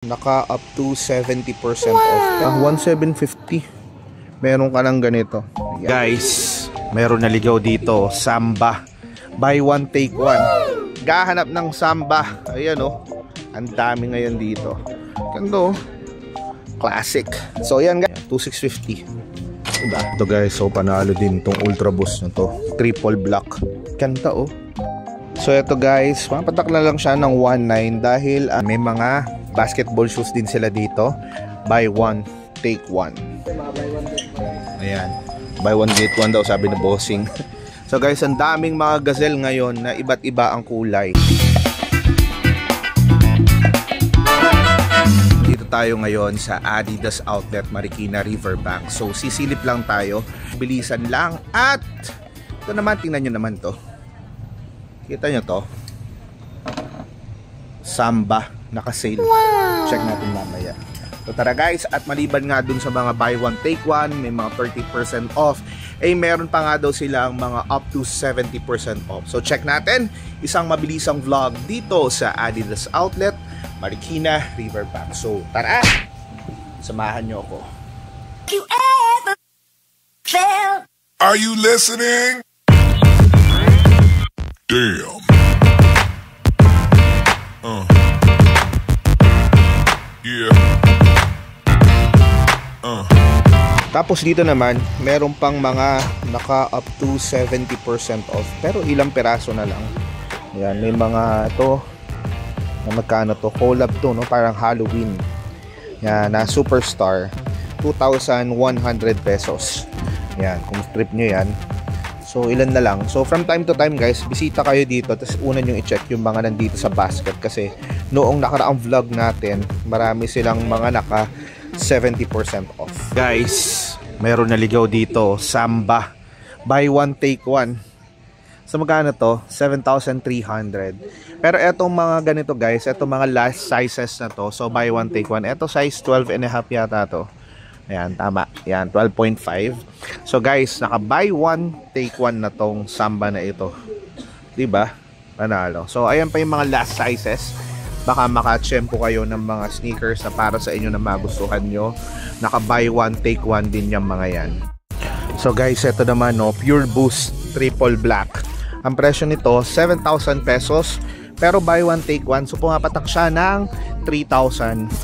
Naka up to 70% off. 1,750. Meron ka ng ganito. Ayan. Guys, meron naligaw dito. Samba. Buy one, take one. Gahanap ng samba. Ayan oh. Ang dami ngayon dito. Ganda oh. Classic. So ayan guys. 2,650. Diba? Ito guys. So panalo din itong Ultra Boost na to. Triple black. Ganda oh. So ito guys. Mapatak na lang siya ng 1,900 dahil may mga basketball shoes din sila dito. Buy one, take one. Ayan. Buy one, get one daw sabi ni bossing. So guys, ang daming mga gazelle ngayon na iba't iba ang kulay. Dito tayo ngayon sa Adidas Outlet Marikina Riverbank. So sisilip lang tayo. Bilisan lang. At ito naman, tingnan nyo naman to. Kita nyo to? Samba. Naka-sale. Wow. Check natin mamaya. So tara guys, at maliban nga dun sa mga buy one take one, may mga 30% off, meron pa nga daw silang mga up to 70% off. So check natin, isang mabilisang vlog dito sa Adidas Outlet Marikina Riverbank. So tara, samahan nyo ako. You ever felt... Are you listening? Damn. Yeah. Tapos dito naman, meron pang mga naka up to 70% off. Pero ilang peraso na lang. Ayan, may mga ito na magkano to, collab to, no? Parang Halloween. Yan, na Superstar. 2,100 pesos. Yan, kung trip nyo yan. So ilan na lang. So from time to time guys, bisita kayo dito. Tapos una nyo i-check yung mga nandito sa basket. Kasi noong nakaraang vlog natin, marami silang mga naka 70% off. Guys, meron naligaw dito. Samba. Buy one, take one. So magkano to? 7,300. Pero etong mga ganito guys, etong mga last sizes na to. So buy one, take one. Eto size 12 and a half yata to. Ayan, tama. Ayan, 12.5. So guys, naka buy one, take one na tong samba na ito. Diba? Panalo. So ayan pa yung mga last sizes. Baka makatsyempo kayo ng mga sneakers na para sa inyo na magustuhan nyo. Naka buy one, take one din yung mga yan. So guys, ito naman no, Pure Boost Triple Black. Ang presyo nito, 7,000 pesos. Pero buy one, take one. So pumapatak siya ng 3,500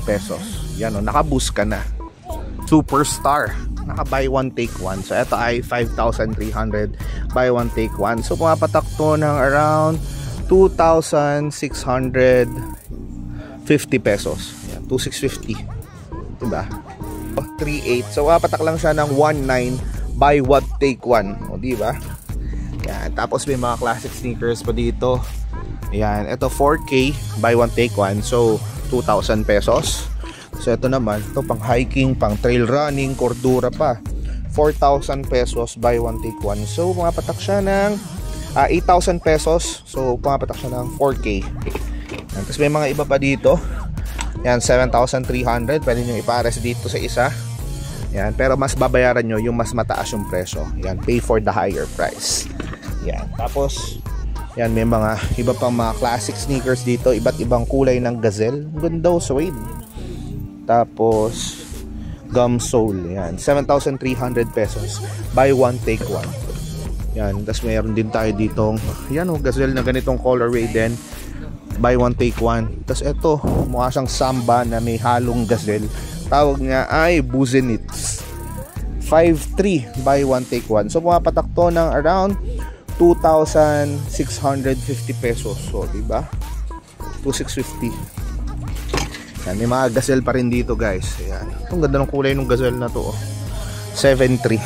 pesos. Yan o, naka-boost ka na. Superstar. Naka-buy one, take one. So, ito ay 5,300. Buy one, take one. So, pumapatak to ng around 2,650 pesos. Yan, 2,650. Diba? 3,800. So, pumapatak lang siya ng 1,900. Buy one, take one. O, diba? Yan. Tapos, may mga classic sneakers pa dito. Yan. Ito, 4K. Buy one, take one. So, 2,000 pesos. So ito naman, ito pang hiking, pang trail running, Cordura pa. 4,000 pesos, buy one take one. So pumapatak siya ng 8,000 pesos. So pumapatak siya ng 4K. Yan. Tapos may mga iba pa dito. Yan, 7,300. Pwede nyo ipares dito sa isa. Yan, pero mas babayaran nyo yung mas mataas yung presyo. Yan, pay for the higher price. Yan, tapos yan, may mga iba pang mga classic sneakers dito. Iba't ibang kulay ng gazelle. Ganda o, suede. Tapos gum sole, yan, 7,300 pesos. Buy one, take one. Yan, tapos mayroon din tayo ditong yan o, gazelle na ganitong colorway din. Buy one, take one. Tapos ito, mukha siyang samba na may halong gazelle. Tawag niya ay Buzenits. 5,300, buy one, take one. So pumapatak to ng around 2,650 pesos. So diba, 2,650. Yan, may mga gazelle pa rin dito guys. Ayan. Itong ganda ng kulay ng gazelle na to. 7,300.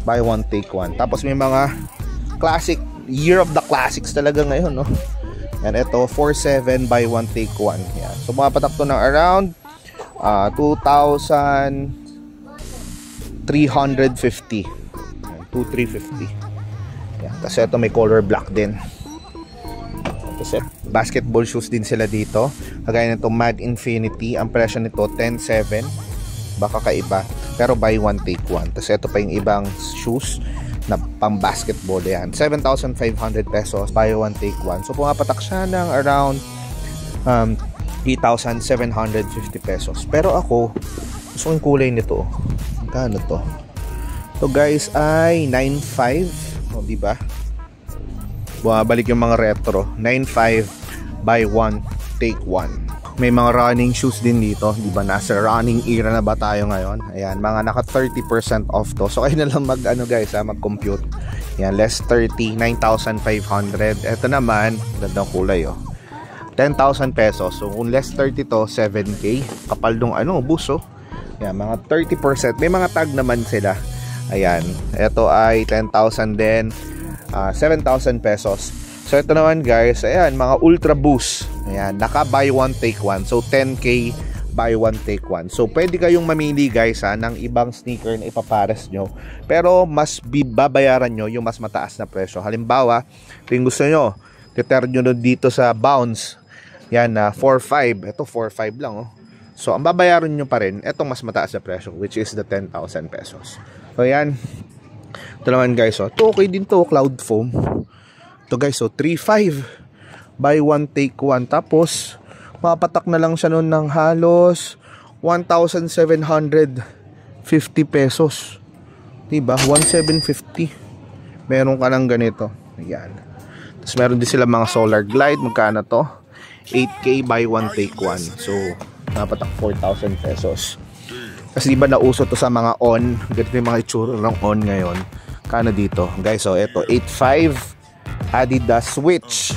Buy one, take one. Tapos may mga classic, year of the classics talaga ngayon. No? Yan, ito 4,700, buy one, take one. Yan. So mapatak to ng around 2,350. 2,350. Yan. Tapos ito may color black din. Basketball shoes din sila dito. Kagaya nito Mad Infinity. Ang presyo nito 10,700. Baka kaiba. Pero buy one, take one. Tapos ito pa yung ibang shoes na pang basketball. Yan, 7,500 pesos. Buy one, take one. So pumapatak siya ng around 3,750 pesos. Pero ako, gusto kong kulay nito. Magkano to? Ito guys ay 9,500. O, diba? Bumabalik yung mga retro. 9,500 buy one, take one. May mga running shoes din dito. Diba? Nasa running era na ba tayo ngayon? Ayan, mga naka 30% off to. So, kayo na lang mag-compute. Ayan, less 30, 9,500. Ito naman, gandang kulay, oh. 10,000 pesos. So, kung less 30 to, 7K. Kapal nung buso. Ayan, mga 30%. May mga tag naman sila. Ayan. Ito ay 10,000 din. 7,000 pesos. So, ito naman guys. Ayan, mga Ultra Boost. Ayan, naka buy one, take one. So, 10K buy one, take one. So, pwede kayong mamili guys ng ibang sneaker na ipapares nyo. Pero, mas babayaran nyo yung mas mataas na presyo. Halimbawa, kung gusto nyo, titer nyo dito sa Bounce. Yan na 4,500. Ito 4,500 lang oh. So ang babayaran nyo pa rin itong mas mataas na presyo, which is the 10,000 pesos. So yan. Ito naman guys oh. Ito okay din to, Cloud Foam. Ito guys oh, 3,500. Buy one, take one. Tapos mapatak na lang siya noon ng halos 1,750 pesos. Diba? 1,750. Meron ka ng ganito. Ayan. Tapos meron din sila mga Solar Glide. Magkano to? 8K buy one, take one. So, napatak 4,000 pesos. Kasi diba nauso to sa mga on. Ganito yung mga itsura ng on ngayon. Kano dito? Guys, so ito, 8,500 Adidas Switch.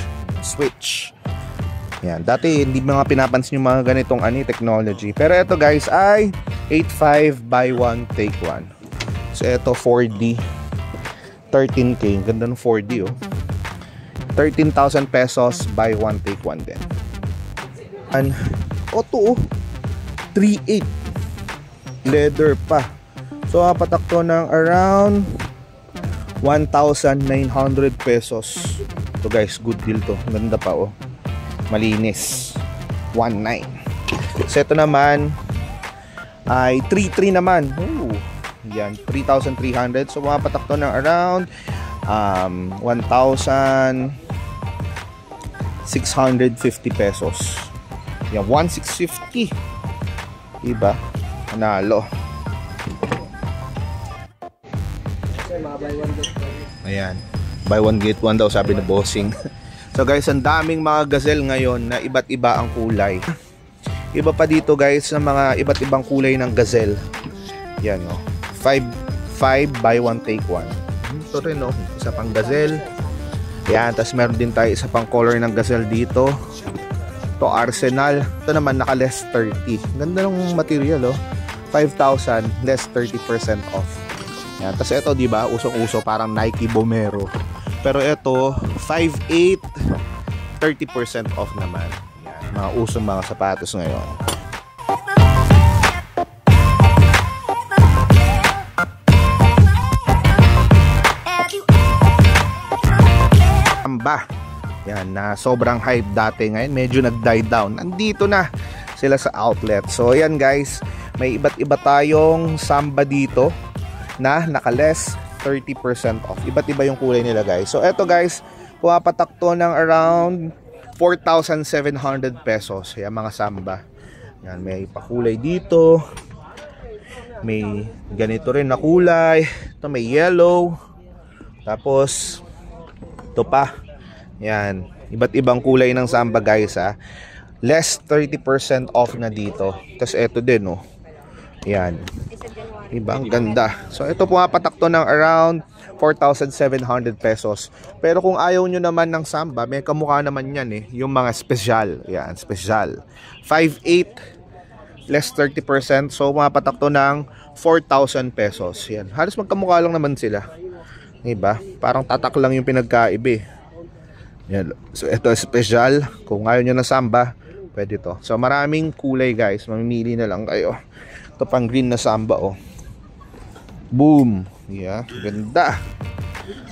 Yan. Dati, hindi mga pinapansin yung mga ganitong technology. Pero ito guys ay 8,500 buy one, take one. So, ito 4D. 13K. Ganda ng 4D oh. 13,000 pesos buy one, take one din. And ito 3,800 leather pa. So patak to ng around 1,900 pesos. So guys, good deal to. Ganda pa oh. Malinis. 1,900. So ito naman ay 3,300 naman. Ooh, yan, 3,300. So patak to ng around 1,650 pesos. Yan, 1,650. Diba? Panalo. Ayan. Buy one, get one daw, sabi na bossing. So guys, ang daming mga gazelle ngayon na iba't iba ang kulay. Iba pa dito guys, ng mga iba't ibang kulay ng gazelle. Yan o. 5 buy one, take one. Ito rin o. Isa pang gazelle. Yan. Tapos meron din tayo isa pang color ng gazelle dito. Ito Arsenal. Ito naman naka less 30. Ganda ng material oh. 5,000 less 30% off. Yan. Tapos ito diba, usong-uso parang Nike Bomero. Pero ito 5,800 30% off naman. Yan. Mga usong mga sapatos ngayon. Amba. Yan, na sobrang hype dati, ngayon medyo nag-die down. Nandito na sila sa outlet. So ayan guys, may iba't iba tayong Samba dito na naka-less 30% off. Iba't iba yung kulay nila guys. So eto guys, pumapatak to ng around 4,700 pesos. Yan mga Samba. Yan, may pakulay dito. May ganito rin na kulay. Ito may yellow. Tapos ito pa. Yan, iba't ibang kulay ng Samba guys ha. Less 30% off na dito. Tapos ito din oh. Yan. Ibang ganda. So ito pumapatak to ng around 4,700 pesos. Pero kung ayaw nyo naman ng Samba, may kamukha naman yan eh. Yung mga special. Yan, special. 5,800 less 30%. So pumapatak to ng 4,000 pesos. Yan. Halos magkamukha lang naman sila. Diba? Parang tatak lang yung pinagkaiba eh. Yan. So ito special. Kung ayaw nyo ng Samba, pwede to. So maraming kulay guys. Mamimili na lang kayo. Ito pang green na Samba oh. Boom. Yeah, ganda.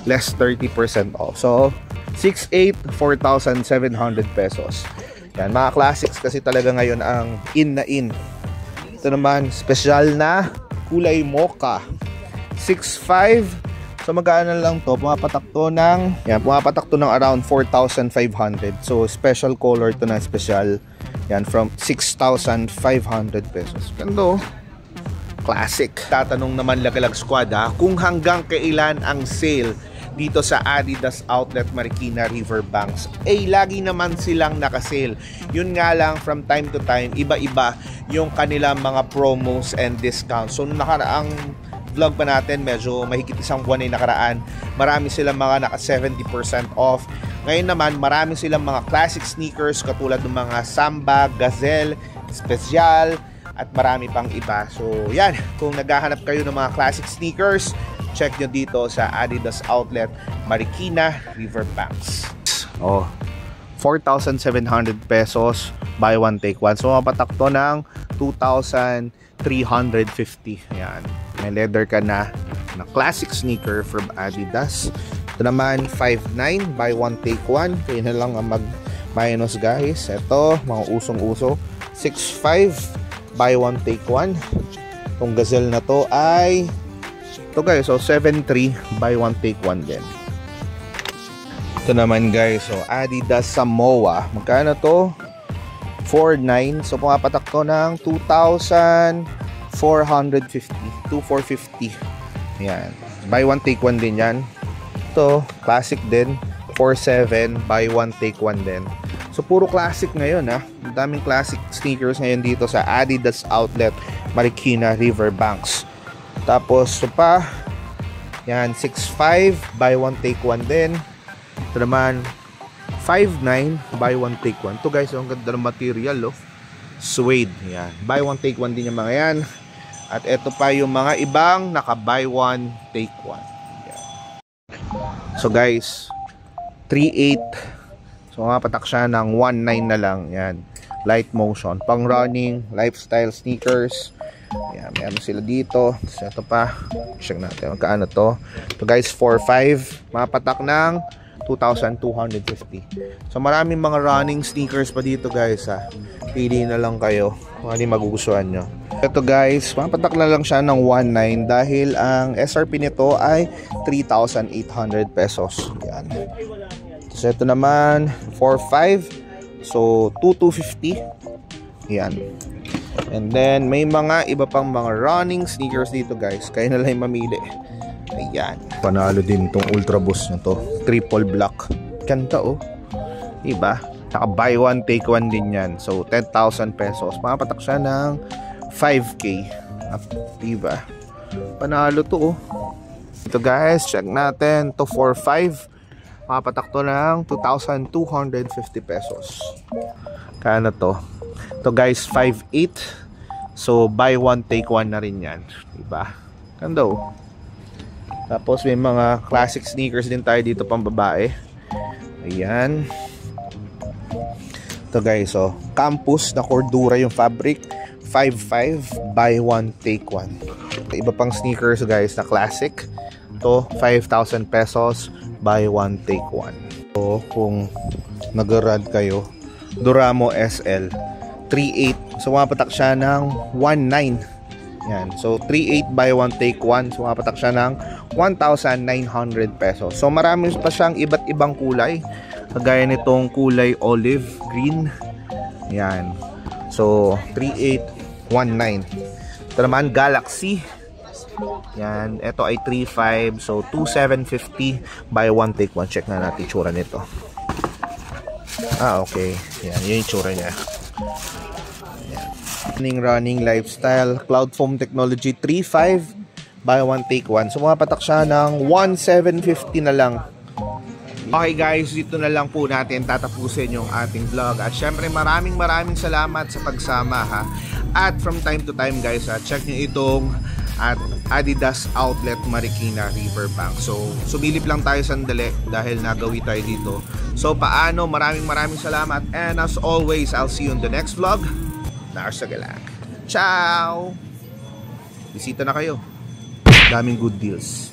Less 30% off. So 6,800 4,700 pesos. Yan, mga classics kasi talaga ngayon ang in na in. Ito naman special na kulay mocha. 6,500. So magkano lang to? Pumapatak to ng around 4,500. So special color to na special. Yan, from 6,500 pesos. Ganda, oh. Classic. Tatanong naman Lagalag Squad, ha, kung hanggang kailan ang sale dito sa Adidas Outlet Marikina Riverbanks. Lagi naman silang nakasale. Yun nga lang, from time to time, iba-iba yung kanilang mga promos and discounts. So, nakaraang vlog pa natin, medyo mahigit isang buwan na nakaraan, marami silang mga naka 70% off. Ngayon naman, marami silang mga classic sneakers katulad ng mga Samba, Gazelle, Special, at marami pang iba. So, yan. Kung naghahanap kayo ng mga classic sneakers, check nyo dito sa Adidas Outlet Marikina Riverbanks. Oh, 4,700 pesos, buy one take one. So mapatak to ng 2,350. Yan, may leather ka na classic sneaker from Adidas. Ito naman 5,900, buy one take one. Kayo na lang ang mag minus, guys. Ito, mga usong-uso, 6,500, buy one take one. Itong Gazelle na to ay ito, guys, so 7,300, buy one take one din. Ito naman, guys, so Adidas Samoa, magkano to? 4,900, so pumapatak to ng 2,450, 2,450. Yan, buy one take one din yan. Ito, classic din, 4,700, buy one take one din. So puro classic ngayon, ha. Ang daming classic sneakers ngayon dito sa Adidas Outlet Marikina Riverbanks. Tapos ito pa, yan, 6,500, buy one take one din. Ito naman 5,900, buy one take one. Ito, guys, ang ganda ng material, oh. Suede, yan, buy one take one din yung mga yan. At ito pa yung mga ibang naka buy one take one. Yan. So, guys, 3,800. So mapatak siya ng 1,900 na lang. Yan, light motion, pang running, lifestyle sneakers. Yan, meron sila dito. So ito pa, check natin magkano to. Ito, guys, 4,500, mapatak ng 2,250. So maraming mga running sneakers pa dito, guys, ha. Pili na lang kayo kung ano yung magugustuhan nyo. Ito, guys, mapatak na lang siya ng 1,900 dahil ang SRP nito ay 3,800 pesos. Yan. So ito naman 4,500, so 2,250. Yan. And then may mga iba pang mga running sneakers dito, guys, kayo na lang mamili. Ayan, panalo din tong Ultra Boost na to, triple black. Kanta, oh, diba? Saka buy one take one din yan. So 10,000 pesos, mapatak siya ng 5K. Diba? Panalo to, oh. Ito, guys, check natin. To 4,500, mapatak to ng 2,250 pesos. Kano to? Ito, guys, 5,800. So buy one take one na rin yan, diba? Ganda, oh. Tapos may mga classic sneakers din tayo dito pang babae. Ayan. Ito, guys, oh, Campus na Cordura yung fabric, 5,500, buy one take one. Iba pang sneakers, guys, na classic. Ito, 5,000 pesos, buy one take one. So kung nag-rad kayo, Duramo SL, 3,800. So mapatak siya ng 1,900. Yan. So 3,800, buy one take one. So mapatak siya ng 1,900 pesos. So marami pa siyang iba't ibang kulay. Kagaya nitong kulay olive green. Yan. So 3,800, 1,900. Ito naman Galaxy. Yan. Ito ay 3,500. So 2,750, buy one take one. Check na natin itsura nito. Okay. Yan. Yun yung itsura niya. Running lifestyle, cloud foam technology, 3,500, buy one take one. So mapatak siya ng 1,750 na lang. Okay, guys, dito na lang po natin tatapusin yung ating vlog. At syempre maraming salamat sa pagsama, ha. At from time to time, guys, check nyo itong at Adidas Outlet Marikina Riverbanks. So sumilip lang tayo sandali dahil nagawi tayo dito. So paano, maraming salamat. And as always, I'll see you in the next vlog. Lars Galag. Ciao! Bisita na kayo. Daming good deals.